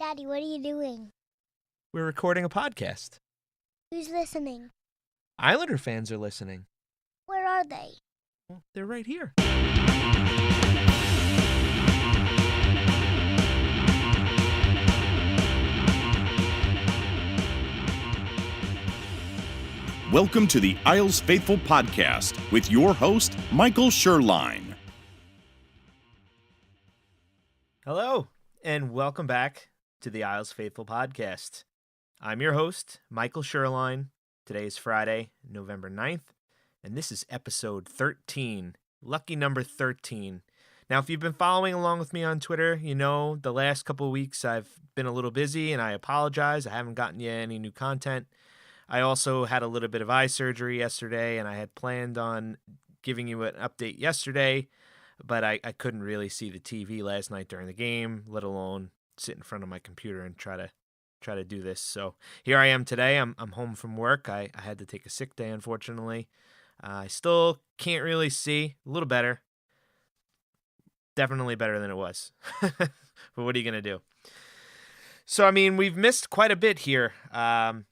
Daddy, what are you doing? We're recording a podcast. Who's listening? Islander fans are listening. Where are they? Well, they're right here. Welcome to the Isles Faithful Podcast with your host, Michael Sherline. Hello, and welcome back to the Isles Faithful Podcast. I'm your host, Michael Sherline. Today is Friday, November 9th, and this is episode 13, lucky number 13. Now, if you've been following along with me on Twitter, you know the last couple of weeks I've been a little busy, and I apologize. I haven't gotten you any new content. I also had a little bit of eye surgery yesterday, and I had planned on giving you an update yesterday, but I couldn't really see the TV last night during the game, let alone sit in front of my computer and try to do this. So here I am today. I'm home from work. I had to take a sick day, unfortunately. I still can't really see. A little better. Definitely better than it was. But what are you going to do? So, I mean, we've missed quite a bit here. The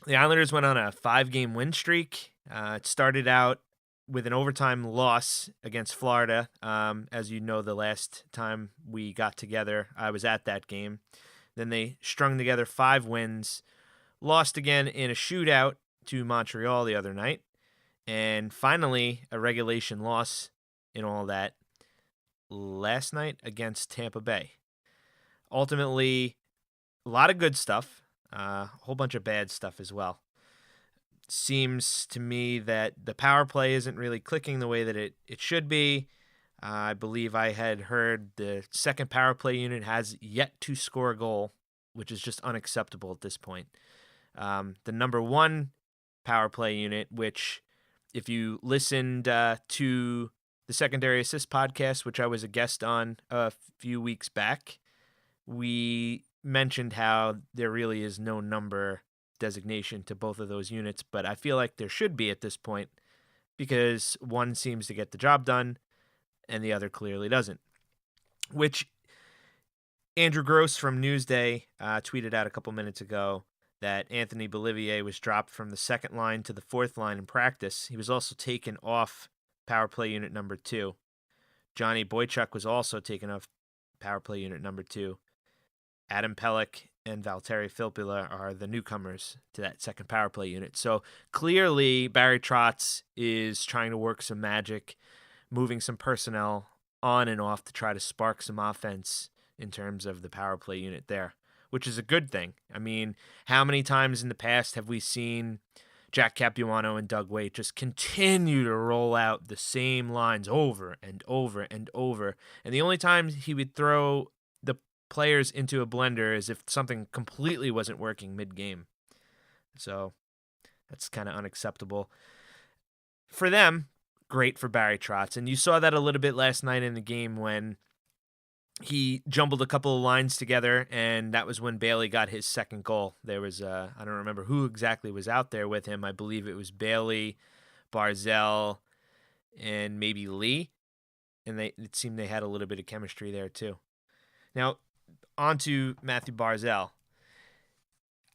Islanders went on a 5-game win streak. It started out with an overtime loss against Florida. As you know, the last time we got together, I was at that game. Then they strung together 5 wins, lost again in a shootout to Montreal the other night, and finally a regulation loss in all that last night against Tampa Bay. Ultimately, a lot of good stuff. A whole bunch of bad stuff as well. Seems to me that the power play isn't really clicking the way that it should be. I believe I had heard the second power play unit has yet to score a goal, which is just unacceptable at this point. The number one power play unit, which if you listened to the Secondary Assist podcast, which I was a guest on a few weeks back, we mentioned how there really is no number designation to both of those units, but I feel like there should be at this point because one seems to get the job done and the other clearly doesn't. Which Andrew Gross from Newsday tweeted out a couple minutes ago that Anthony Bolivier was dropped from the second line to the fourth line in practice. He was also taken off power play unit number 2. Johnny Boychuk was also taken off power play unit number 2. Adam Pelech and Valtteri Filppula are the newcomers to that second power play unit. So clearly Barry Trotz is trying to work some magic, moving some personnel on and off to try to spark some offense in terms of the power play unit there, which is a good thing. I mean, how many times in the past have we seen Jack Capuano and Doug Weight just continue to roll out the same lines over and over and over? And the only time he would throw the players into a blender is if something completely wasn't working mid-game. So that's kind of unacceptable. For them, great for Barry Trotz. And you saw that a little bit last night in the game when he jumbled a couple of lines together, and that was when Bailey got his second goal. There was, I don't remember who exactly was out there with him. I believe it was Bailey, Barzell, and maybe Lee. And it seemed they had a little bit of chemistry there too. Now, on to Matthew Barzell.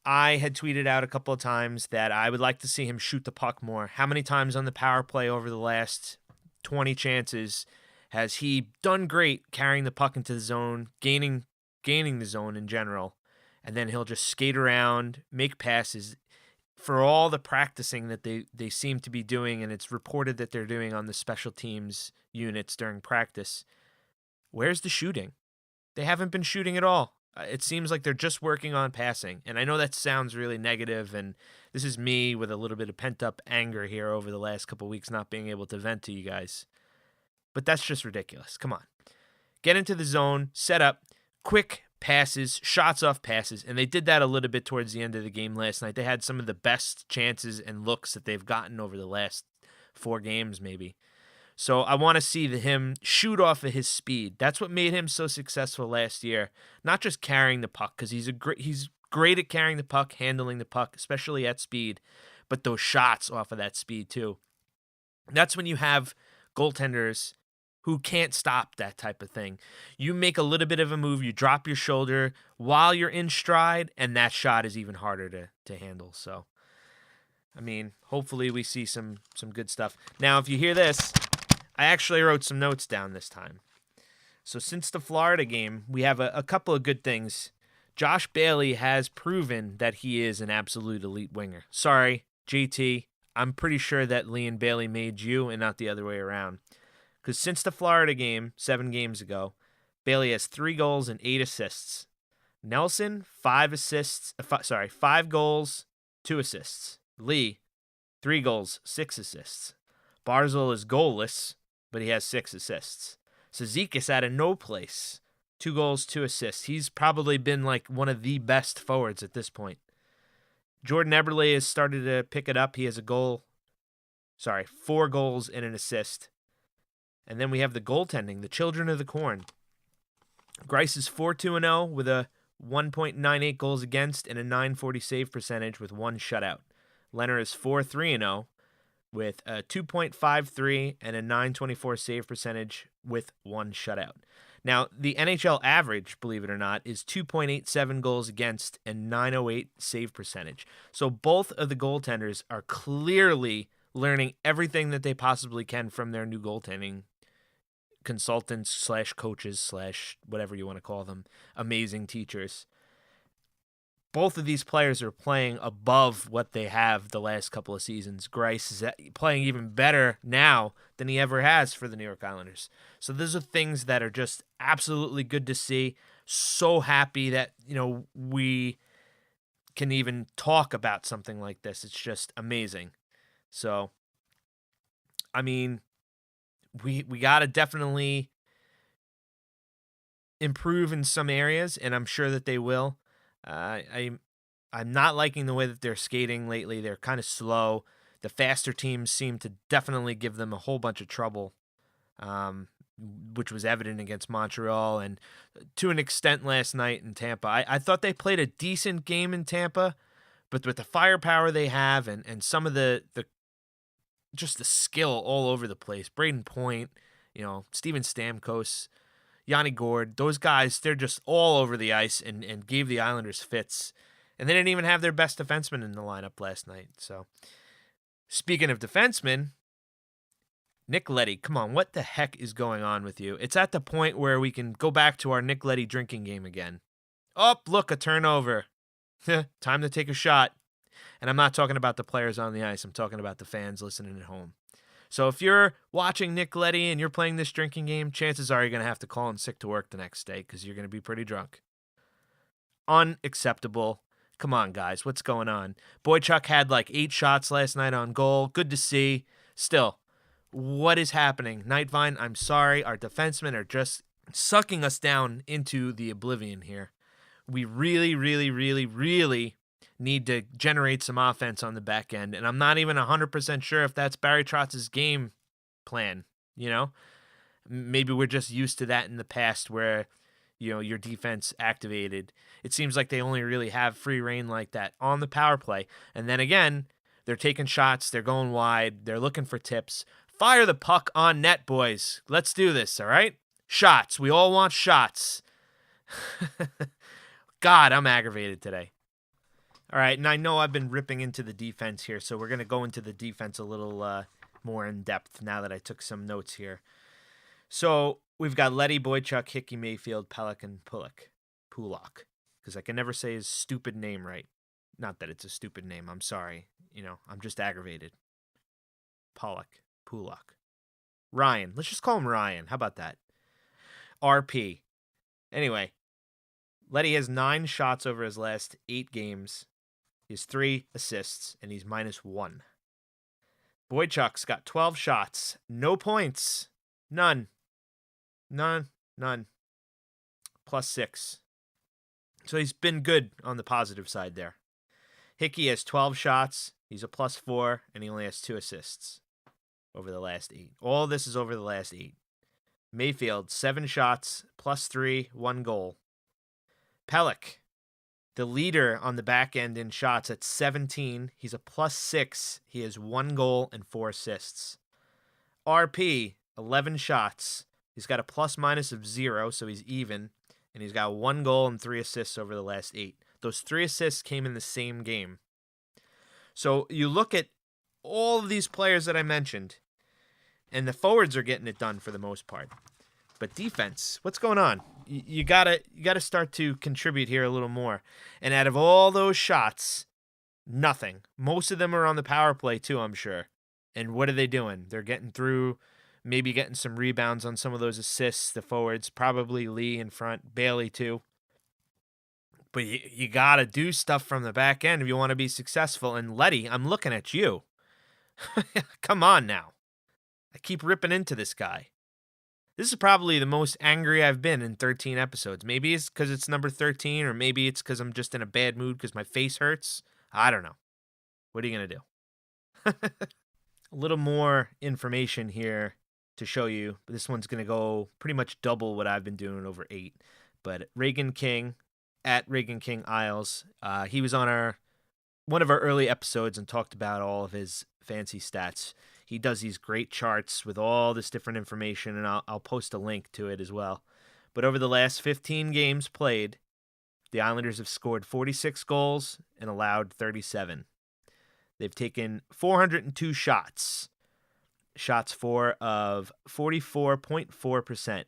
I had tweeted out a couple of times that I would like to see him shoot the puck more. How many times on the power play over the last 20 chances has he done great carrying the puck into the zone, gaining the zone in general, and then he'll just skate around, make passes. For all the practicing that they seem to be doing, and it's reported that they're doing on the special teams units during practice, where's the shooting? They haven't been shooting at all. It seems like they're just working on passing. And I know that sounds really negative, and this is me with a little bit of pent-up anger here over the last couple of weeks not being able to vent to you guys. But that's just ridiculous. Come on. Get into the zone, set up, quick passes, shots off passes, and they did that a little bit towards the end of the game last night. They had some of the best chances and looks that they've gotten over the last 4 games maybe. So I want to see him shoot off of his speed. That's what made him so successful last year. Not just carrying the puck, because he's great at carrying the puck, handling the puck, especially at speed, but those shots off of that speed too. That's when you have goaltenders who can't stop that type of thing. You make a little bit of a move, you drop your shoulder while you're in stride, and that shot is even harder to handle. So, I mean, hopefully we see some good stuff. Now, if you hear this, I actually wrote some notes down this time. So since the Florida game, we have a couple of good things. Josh Bailey has proven that he is an absolute elite winger. Sorry, JT, I'm pretty sure that Leon Bailey made you and not the other way around. Because since the Florida game, 7 games ago, Bailey has 3 goals and 8 assists. Nelson, 5 goals, 2 assists. Lee, 3 goals, 6 assists. Barzal is goalless, but he has 6 assists. Cizikas out of no place, 2 goals, 2 assists. He's probably been like one of the best forwards at this point. Jordan Eberle has started to pick it up. He has 4 goals and an assist. And then we have the goaltending, the children of the corn. Grice is 4-2-0 with a 1.98 goals against and a 940 save percentage with 1 shutout. Leonard is 4-3-0 with a 2.53 and a 924 save percentage with 1 shutout. Now, the NHL average, believe it or not, is 2.87 goals against and 908 save percentage. So both of the goaltenders are clearly learning everything that they possibly can from their new goaltending consultants / coaches / whatever you want to call them, amazing teachers. Both of these players are playing above what they have the last couple of seasons. Grice is playing even better now than he ever has for the New York Islanders. So those are things that are just absolutely good to see. So happy that, we can even talk about something like this. It's just amazing. So, I mean, we got to definitely improve in some areas, and I'm sure that they will. I'm not liking the way that they're skating lately. They're kind of slow. The faster teams seem to definitely give them a whole bunch of trouble, which was evident against Montreal and to an extent last night in Tampa. I thought they played a decent game in Tampa, but with the firepower they have and some of the just the skill all over the place, Braden Point, Steven Stamkos, Yanni Gord, those guys, they're just all over the ice and gave the Islanders fits. And they didn't even have their best defenseman in the lineup last night. So, speaking of defensemen, Nick Leddy, come on, what the heck is going on with you? It's at the point where we can go back to our Nick Leddy drinking game again. Oh, look, a turnover. Time to take a shot. And I'm not talking about the players on the ice. I'm talking about the fans listening at home. So if you're watching Nick Leddy and you're playing this drinking game, chances are you're going to have to call in sick to work the next day because you're going to be pretty drunk. Unacceptable. Come on, guys. What's going on? Boychuk had like 8 shots last night on goal. Good to see. Still, what is happening? Nightvine, I'm sorry. Our defensemen are just sucking us down into the oblivion here. We really, really, really, really need to generate some offense on the back end. And I'm not even 100% sure if that's Barry Trotz's game plan, Maybe we're just used to that in the past where, your defense activated. It seems like they only really have free reign like that on the power play. And then again, they're taking shots, they're going wide, they're looking for tips. Fire the puck on net, boys. Let's do this, all right? Shots. We all want shots. God, I'm aggravated today. All right, and I know I've been ripping into the defense here, so we're going to go into the defense a little more in depth now that I took some notes here. So we've got Leddy, Boychuk, Hickey, Mayfield, Pelech, and Pulak, because I can never say his stupid name right. Not that it's a stupid name. I'm sorry. I'm just aggravated. Pulak. Ryan. Let's just call him Ryan. How about that? RP. Anyway, Leddy has 9 shots over his last 8 games. He has 3 assists, and he's -1. Boychuk's got 12 shots. No points. None. +6. So he's been good on the positive side there. Hickey has 12 shots. He's a +4, and he only has 2 assists over the last 8. All this is over the last 8. Mayfield, 7 shots, +3, 1 goal. Pelech, the leader on the back end in shots at 17. He's a +6. He has 1 goal and 4 assists. RP, 11 shots, He's got a plus minus of 0, so he's even. And he's got 1 goal and 3 assists over the last 8. Those 3 assists came in the same game. So you look at all of these players that I mentioned, and the forwards are getting it done for the most part. But defense, what's going on? You gotta start to contribute here a little more. And out of all those shots, nothing. Most of them are on the power play too, I'm sure. And what are they doing? They're getting through, maybe getting some rebounds on some of those assists. The forwards, probably Lee in front, Bailey too. But you gotta do stuff from the back end if you want to be successful. And Leddy, I'm looking at you. Come on now. I keep ripping into this guy. This is probably the most angry I've been in 13 episodes. Maybe it's because it's number 13, or maybe it's because I'm just in a bad mood because my face hurts. I don't know. What are you going to do? A little more information here to show you. This one's going to go pretty much double what I've been doing over 8. But Reagan King, at Reagan King Isles, he was on one of our early episodes and talked about all of his fancy stats. He does these great charts with all this different information, and I'll post a link to it as well. But over the last 15 games played, the Islanders have scored 46 goals and allowed 37. They've taken 402 shots. Shots for of 44.4%.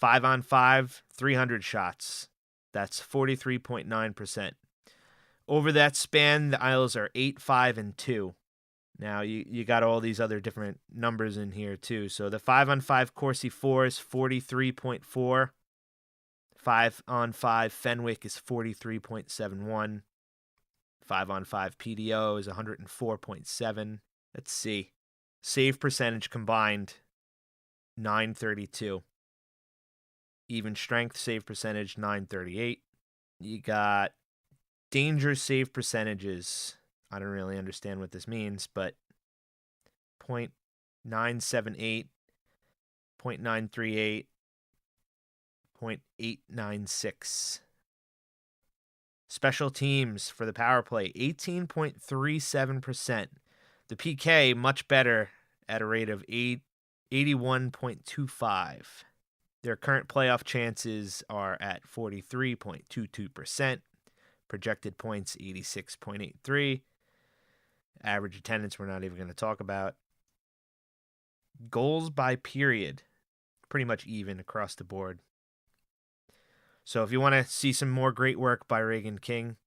5-on-5, 300 shots. That's 43.9%. Over that span, the Isles are 8-5-2. Now, you got all these other different numbers in here, too. So the 5-on-5 Corsi 4 is 43.4. 5-on-5 Fenwick is 43.71. 5-on-5 PDO is 104.7. Let's see. Save percentage combined, 932. Even strength save percentage, 938. You got danger save percentages. I don't really understand what this means, but 0.978, 0.938, 0.896. Special teams for the power play, 18.37%. The PK, much better at a rate of 81.25. Their current playoff chances are at 43.22%. Projected points, 86.83. Average attendance, we're not even going to talk about. Goals by period, pretty much even across the board. So if you want to see some more great work by Reagan King,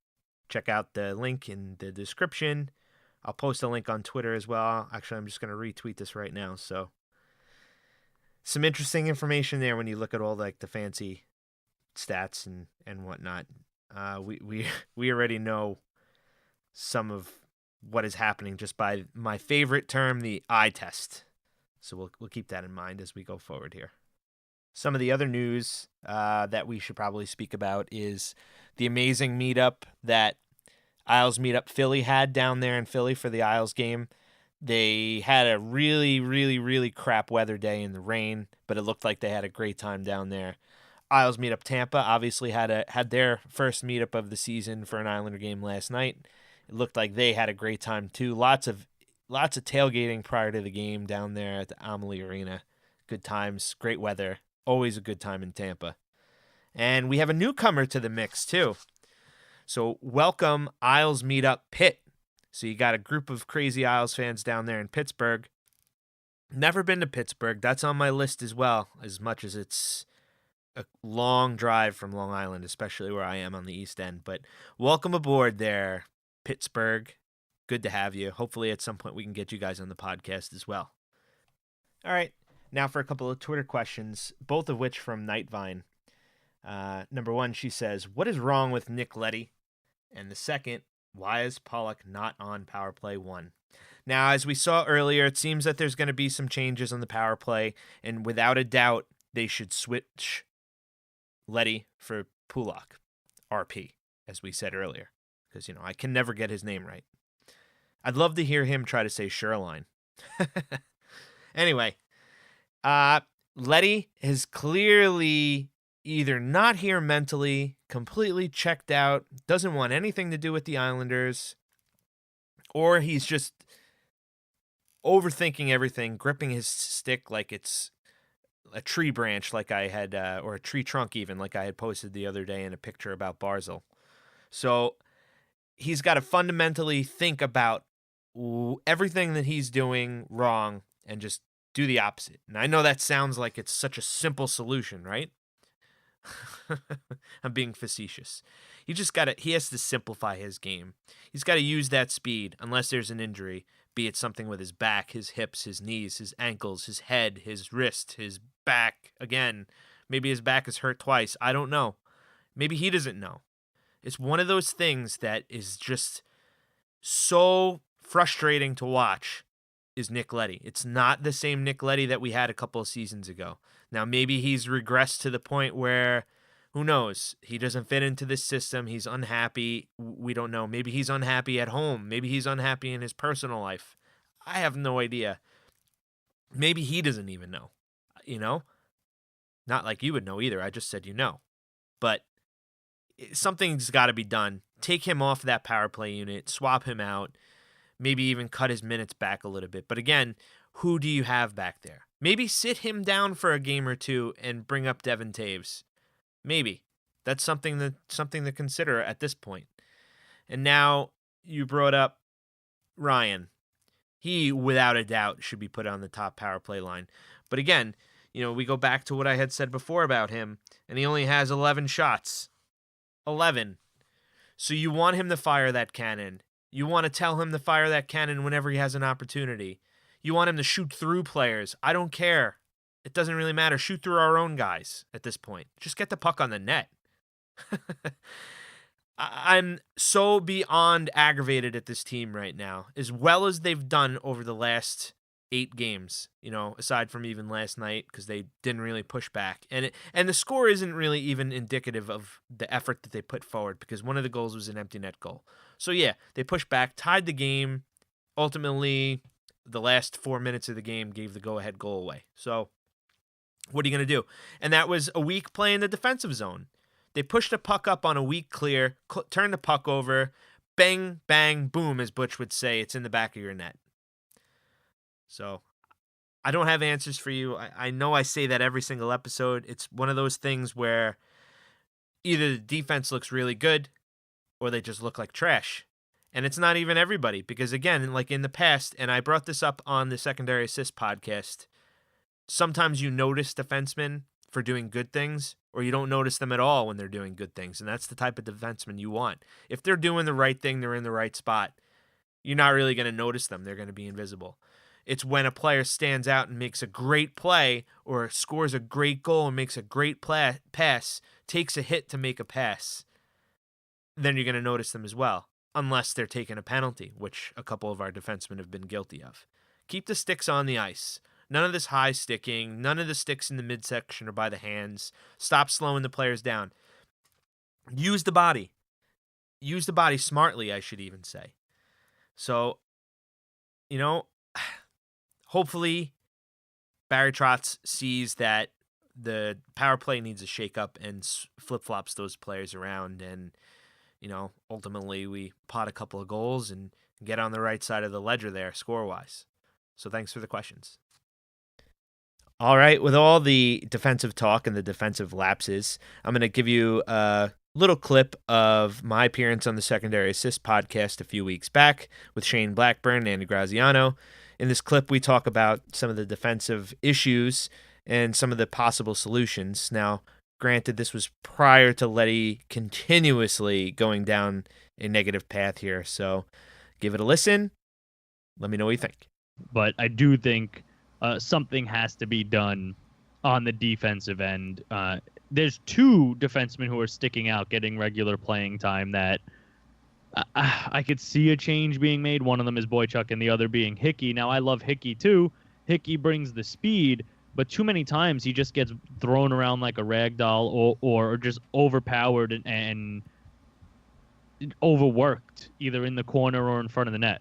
check out the link in the description. I'll post a link on Twitter as well. Actually, I'm just going to retweet this right now. So some interesting information there when you look at all like the fancy stats and whatnot. We already know some of what is happening just by my favorite term, the eye test. So we'll keep that in mind as we go forward here. Some of the other news that we should probably speak about is the amazing meetup that Isles Meetup Philly had down there in Philly for the Isles game. They had a really, really, really crap weather day in the rain, but it looked like they had a great time down there. Isles Meetup Tampa obviously had their first meetup of the season for an Islander game last night. It looked like they had a great time too. Lots of tailgating prior to the game down there at the Amalie Arena. Good times, great weather. Always a good time in Tampa. And we have a newcomer to the mix too. So welcome Isles Meetup Pitt. So you got a group of crazy Isles fans down there in Pittsburgh. Never been to Pittsburgh. That's on my list as well, as much as it's a long drive from Long Island, especially where I am on the East End. But welcome aboard there, Pittsburgh. Good to have you. Hopefully at some point we can get you guys on the podcast as well. All right, now for a couple of Twitter questions, both of which from Nightvine. Number one, she says, what is wrong with Nick Leddy? And the second, why is Pollock not on Power Play 1? Now, as we saw earlier, it seems that there's going to be some changes on the power play, and without a doubt, they should switch Leddy for Pulak, RP, as we said earlier, because, I can never get his name right. I'd love to hear him try to say Shoreline. Anyway, Leddy is clearly either not here mentally, completely checked out, doesn't want anything to do with the Islanders, or he's just overthinking everything, gripping his stick like it's a tree branch like I had, or a tree trunk even, like I had posted the other day in a picture about Barzil. So he's got to fundamentally think about everything that he's doing wrong and just do the opposite. And I know that sounds like it's such a simple solution, right? I'm being facetious. He has to simplify his game. He's got to use that speed unless there's an injury, be it something with his back, his hips, his knees, his ankles, his head, his wrist, his back. Again, maybe his back is hurt twice. I don't know. Maybe he doesn't know. It's one of those things that is just so frustrating to watch is Nick Leddy. It's not the same Nick Leddy that we had a couple of seasons ago. Now, maybe he's regressed to the point where, who knows, he doesn't fit into this system. He's unhappy. We don't know. Maybe he's unhappy at home. Maybe he's unhappy in his personal life. I have no idea. Maybe he doesn't even know, Not like you would know either. I just said But something's got to be done. Take him off that power play unit, swap him out, maybe even cut his minutes back a little bit. But again, who do you have back there? Maybe sit him down for a game or two and bring up Devin Taves. Maybe. That's something to consider at this point. And now you brought up Ryan. He, without a doubt, should be put on the top power play line. But again, we go back to what I had said before about him, and he only has 11 shots. 11. So you want him to fire that cannon. You want to tell him to fire that cannon whenever he has an opportunity. You want him to shoot through players. I don't care. It doesn't really matter. Shoot through our own guys at this point. Just get the puck on the net. I'm so beyond aggravated at this team right now, as well as they've done over the last 8 games, aside from even last night, because they didn't really push back. And the score isn't really even indicative of the effort that they put forward, because one of the goals was an empty net goal. So yeah, they pushed back, tied the game. Ultimately, the last 4 minutes of the game gave the go-ahead goal away. So what are you going to do? And that was a weak play in the defensive zone. They pushed the puck up on a weak clear, turned the puck over, bang, bang, boom, as Butch would say, it's in the back of your net. So I don't have answers for you. I know I say that every single episode. It's one of those things where either the defense looks really good or they just look like trash. And it's not even everybody, because again, like in the past, and I brought this up on the Secondary Assist podcast, sometimes you notice defensemen for doing good things, or you don't notice them at all when they're doing good things. And that's the type of defenseman you want. If they're doing the right thing, they're in the right spot, you're not really going to notice them. They're going to be invisible. It's when a player stands out and makes a great play, or scores a great goal and makes a great pass, takes a hit to make a pass, then you're going to notice them as well, unless they're taking a penalty, which a couple of our defensemen have been guilty of. Keep the sticks on the ice. None of this high sticking, none of the sticks in the midsection or by the hands. Stop slowing the players down. Use the body. Use the body smartly, I should even say. So, hopefully Barry Trotz sees that the power play needs a shake-up and flip-flops those players around, and ultimately we pot a couple of goals and get on the right side of the ledger there score-wise. So thanks for the questions. All right, with all the defensive talk and the defensive lapses, I'm going to give you a little clip of my appearance on the Secondary Assist podcast a few weeks back with Shane Blackburn and Andy Graziano. In this clip, we talk about some of the defensive issues and some of the possible solutions. Now, granted, this was prior to Leddy continuously going down a negative path here, so give it a listen. Let me know what you think. But I do think something has to be done on the defensive end. There's 2 defensemen who are sticking out, getting regular playing time that I could see a change being made. One of them is Boychuk and the other being Hickey. Now, I love Hickey too. Hickey brings the speed, but too many times he just gets thrown around like a rag doll or just overpowered and overworked, either in the corner or in front of the net.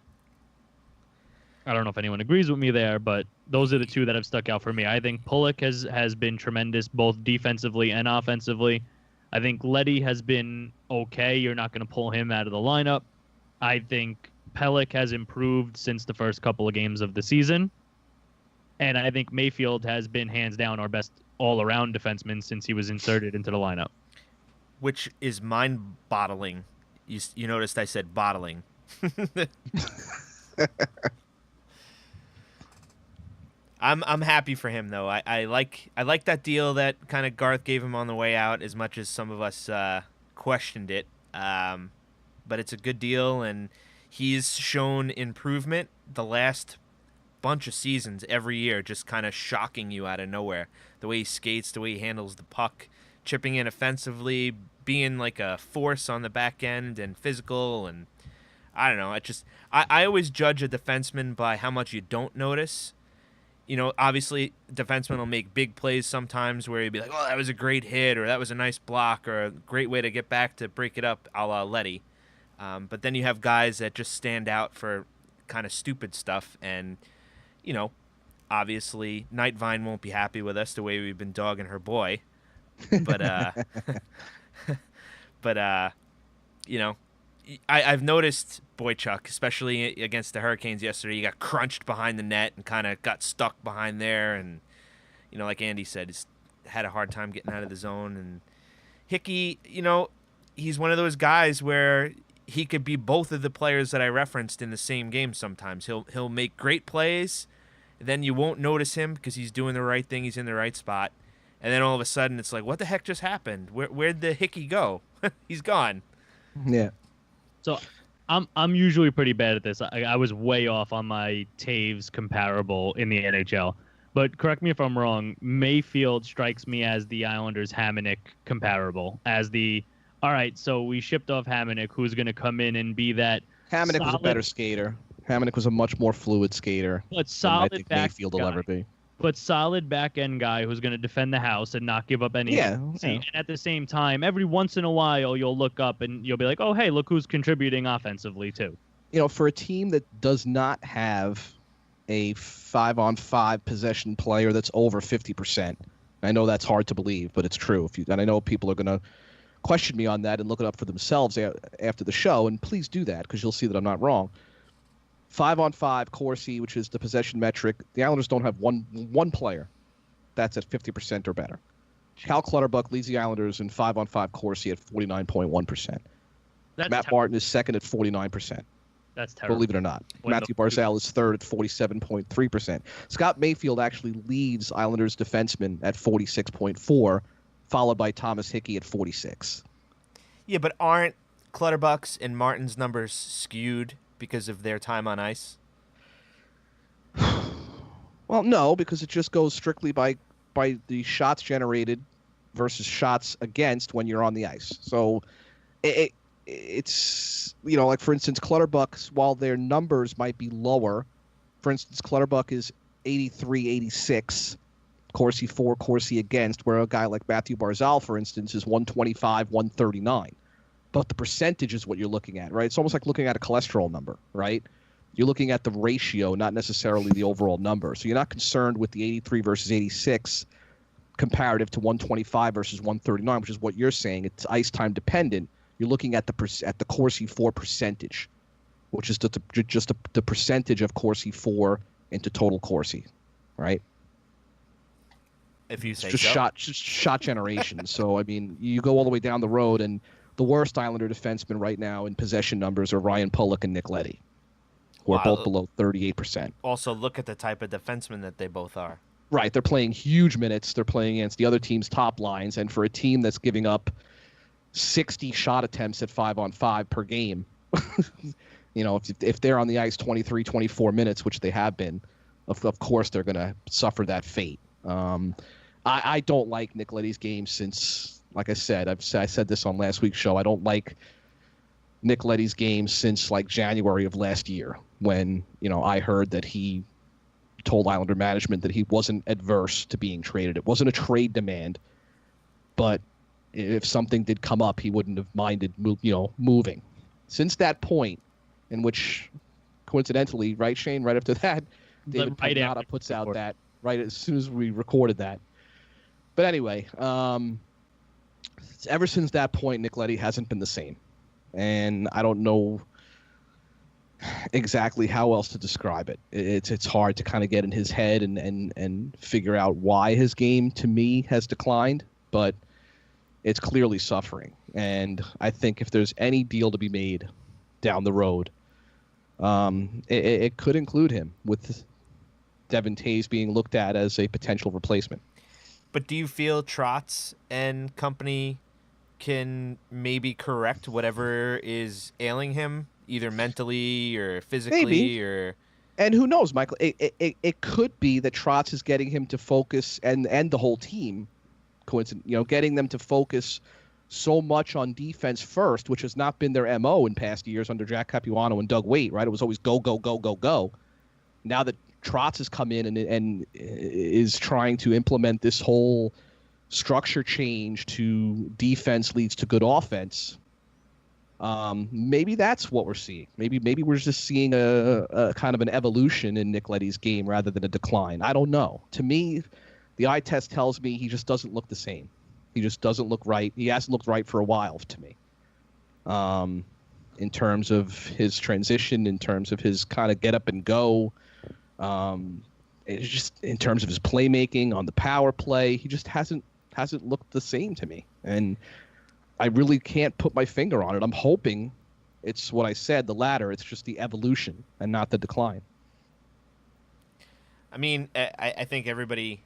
I don't know if anyone agrees with me there, but those are the 2 that have stuck out for me. I think Pulock has been tremendous, both defensively and offensively. I think Leddy has been okay. You're not going to pull him out of the lineup. I think Pelech has improved since the first couple of games of the season. And I think Mayfield has been hands down our best all-around defenseman since he was inserted into the lineup. Which is mind-boggling. You noticed I said bottling. I'm happy for him though. I like that deal that kind of Garth gave him on the way out, as much as some of us questioned it. But it's a good deal, and he's shown improvement the last bunch of seasons every year, just kind of shocking you out of nowhere. The way he skates, the way he handles the puck, chipping in offensively, being like a force on the back end and physical, and I don't know. I always judge a defenseman by how much you don't notice. You know, obviously, defensemen will make big plays sometimes where you'd be like, oh, that was a great hit, or that was a nice block, or a great way to get back to break it up, a la Leddy. But then you have guys that just stand out for kind of stupid stuff, and, you know, obviously, Nightvine won't be happy with us the way we've been dogging her boy. But, you know, I've noticed Boychuk, especially against the Hurricanes yesterday, he got crunched behind the net and kind of got stuck behind there. And, you know, like Andy said, he's had a hard time getting out of the zone. And Hickey, you know, he's one of those guys where he could be both of the players that I referenced in the same game sometimes. He'll make great plays, then you won't notice him because he's doing the right thing, he's in the right spot. And then all of a sudden it's like, what the heck just happened? Where'd the Hickey go? He's gone. Yeah. So I'm usually pretty bad at this. I was way off on my Taves comparable in the NHL. But correct me if I'm wrong, Mayfield strikes me as the Islanders' Hamonic comparable. As the, all right, so we shipped off Hamonic, who's going to come in and be that Hamonic was a solid, better skater. Hamonic was a much more fluid skater but than I solid think back Mayfield will ever be. But solid back-end guy who's going to defend the house and not give up any. Yeah. And at the same time, every once in a while, you'll look up and you'll be like, oh, hey, look who's contributing offensively, too. You know, for a team that does not have a 5-on-5 possession player that's over 50%, I know that's hard to believe, but it's true. And I know people are going to question me on that and look it up for themselves after the show, and please do that because you'll see that I'm not wrong. 5-on-5 Corsi, which is the possession metric, the Islanders don't have one player that's at 50% or better. Cal Clutterbuck leads the Islanders in 5-on-5 Corsi at 49.1%. Matt Martin is second at 49%. That's terrible. Believe it or not. Matthew Barzal is third at 47.3%. Scott Mayfield actually leads Islanders defensemen at 46.4%, followed by Thomas Hickey at 46%. Yeah, but aren't Clutterbuck's and Martin's numbers skewed because of their time on ice? Well, no, because it just goes strictly by the shots generated versus shots against when you're on the ice. So it's, you know, like, for instance, Clutterbuck's, while their numbers might be lower, for instance, Clutterbuck is 83-86, Corsi for, Corsi against, where a guy like Matthew Barzal, for instance, is 125-139. But the percentage is what you're looking at, right? It's almost like looking at a cholesterol number, right? You're looking at the ratio, not necessarily the overall number. So you're not concerned with the 83 versus 86 comparative to 125 versus 139, which is what you're saying. It's ice time dependent. You're looking at the Corsi for percentage, which is just the percentage of Corsi for into total Corsi, right? If you say it's just shot generation. So I mean, you go all the way down the road, and the worst Islander defensemen right now in possession numbers are Ryan Pulock and Nick Leddy, who are both below 38%. Also, look at the type of defenseman that they both are. Right. They're playing huge minutes. They're playing against the other team's top lines. And for a team that's giving up 60 shot attempts at 5-on-5 per game, you know, if they're on the ice 23, 24 minutes, which they have been, of course they're going to suffer that fate. I don't like Nick Leddy's game since, like I said, I said this on last week's show. I don't like Nick Leddy's game since like January of last year, when, you know, I heard that he told Islander management that he wasn't adverse to being traded. It wasn't a trade demand, but if something did come up, he wouldn't have minded, moving. Since that point, in which, coincidentally, right, Shane, right after that, David Pagnotta puts out that right as soon as we recorded that. But anyway, ever since that point, Nick Leddy hasn't been the same. And I don't know. exactly how else to describe it. It's hard to kind of get in his head and figure out why his game, to me, has declined, but it's clearly suffering. And I think if there's any deal to be made down the road, it could include him, with Devin Tays being looked at as a potential replacement. But do you feel Trotz and company can maybe correct whatever is ailing him, either mentally or physically? Maybe. Or And who knows, Michael? It could be that Trotz is getting him to focus, and the whole team, getting them to focus so much on defense first, which has not been their MO in past years under Jack Capuano and Doug Waite, right? It was always go, go, go, go, go. Now that Trotz has come in and is trying to implement this whole structure change to defense leads to good offense, maybe that's what we're seeing. Maybe we're just seeing a kind of an evolution in Nick Leddy's game rather than a decline. I don't know. To me, the eye test tells me he just doesn't look the same. He just doesn't look right. He hasn't looked right for a while to me. In terms of his transition, in terms of his kind of get up and go, it's just in terms of his playmaking on the power play, he just hasn't looked the same to me. And I really can't put my finger on it. I'm hoping it's what I said, the latter. It's just the evolution and not the decline. I mean, I think everybody,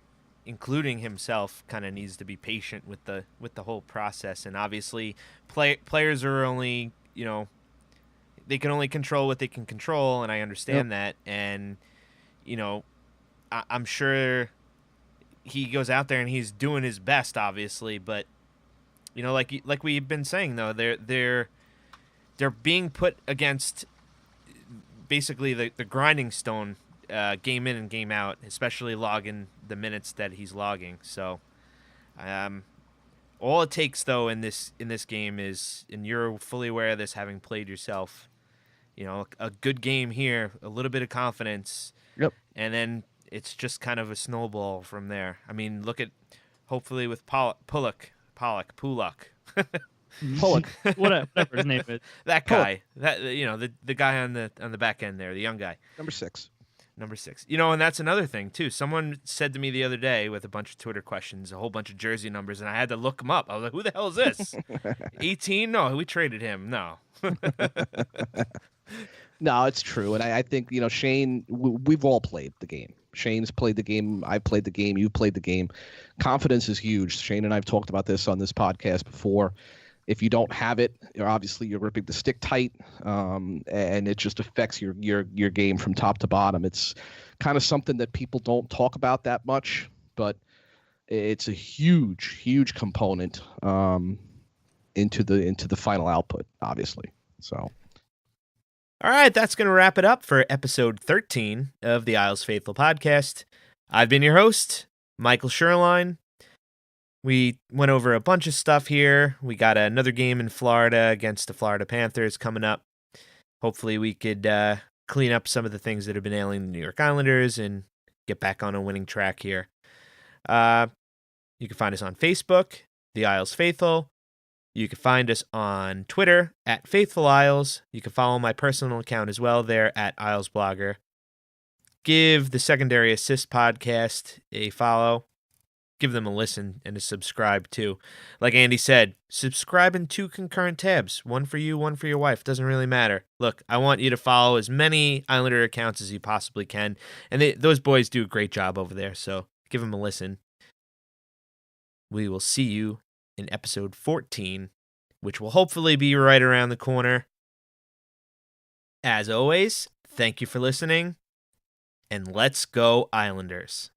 including himself, kind of needs to be patient with the whole process. And obviously, players are only, they can only control what they can control, and I understand that. And I'm sure he goes out there and he's doing his best, obviously, but like we've been saying, though, they're being put against basically the grinding stone, game in and game out, especially logging the minutes that he's logging. So all it takes, though, in this game is, and you're fully aware of this, having played yourself, a good game here, a little bit of confidence, Yep. And then it's just kind of a snowball from there. I mean, look at, hopefully with Pullock. Whatever his name is. That guy, the guy on the back end there, the young guy. Number 6. And that's another thing too. Someone said to me the other day with a bunch of Twitter questions, a whole bunch of jersey numbers, and I had to look them up. I was like, who the hell is this? 18? No, we traded him. No. No, it's true. And I think, Shane, we've all played the game. Shane's played the game. I played the game. You played the game. Confidence is huge. Shane and I have talked about this on this podcast before. If you don't have it, you're gripping the stick tight, and it just affects your game from top to bottom. It's kind of something that people don't talk about that much, but it's a huge component into the final output, obviously. So. All right, that's going to wrap it up for episode 13 of the Isles Faithful podcast. I've been your host, Michael Sherline. We went over a bunch of stuff here. We got another game in Florida against the Florida Panthers coming up. Hopefully we could clean up some of the things that have been ailing the New York Islanders and get back on a winning track here. You can find us on Facebook, The Isles Faithful. You can find us on Twitter at Faithful Isles. You can follow my personal account as well there at Isles Blogger. Give the Secondary Assist podcast a follow. Give them a listen and a subscribe too. Like Andy said, subscribe in 2 concurrent tabs. One for you, one for your wife. Doesn't really matter. Look, I want you to follow as many Islander accounts as you possibly can. And those boys do a great job over there, so give them a listen. We will see you in episode 14, which will hopefully be right around the corner. As always, thank you for listening, and let's go Islanders.